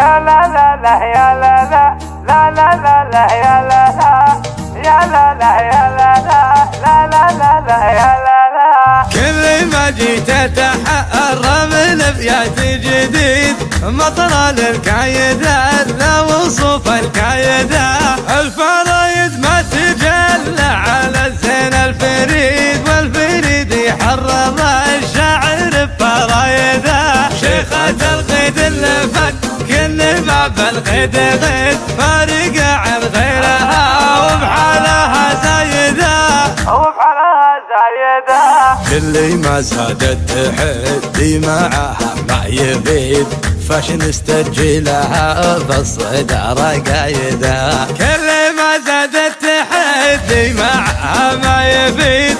يا لا لا لا يا لا لا لا لا لا لا يا لا لا يا لا لا يا لا لا لا لا لا يا لا لا. كل ما جيت اتحرى من ابيات جديد مطر للكايدة لا وصوف الكايدة الفرايد ما تجلى على الزين الفريد والفريد يحرم الشاعر بفرايده شيخة القيد اللي فك كل باب القيد غيد فارقة عن غيرها وبحالها زايدة اللي ما زادت تحدي معها ما يفيد فاش نستجيلها بالصدارة قايدة كل ما زادت تحدي معها ما يفيد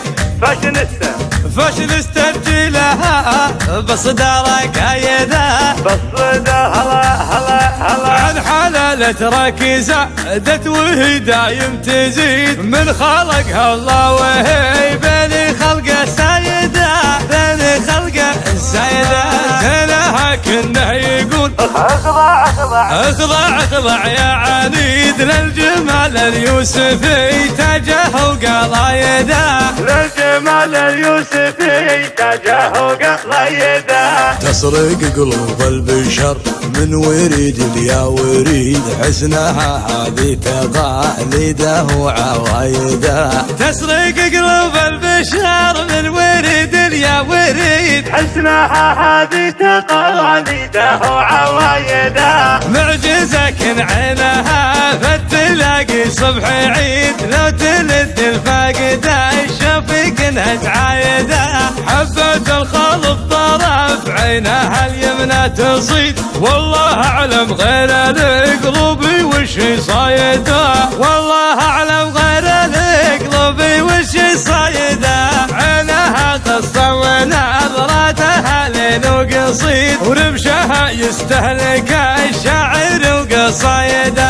فاش نستجيلها بالصدارة قايدة هلا عن حلالة ركيزة زادت وهي دايم تزيد من خلقها الله وهي بين خلقه سيدة بين خلقه سيدة زينها كنه يقول اخضع يا عنيد للجمال اليوسفي تاجه وقلايده للجمال اليوسفي تاجه وقلايده تسرق قلوب البشر من وريد يا وريد حسنها هذه تقاليده وعوايده تسرق قلوب البشر من وريد يا وريد حسنها هذه تقاليده وعوايده معجزة كن عينها فتلاقي صبح عيد لو تلد الفاقدة الشفيق انها تعايده حبة الخلط طرف عينها اليمنى تصيد والله اعلم غير القلوب وش صايده والله اعلم غير القلوب وش صايده عينها قصه ونظرتها لين وقصيد ورمشها يستهلك الشاعر وقصايده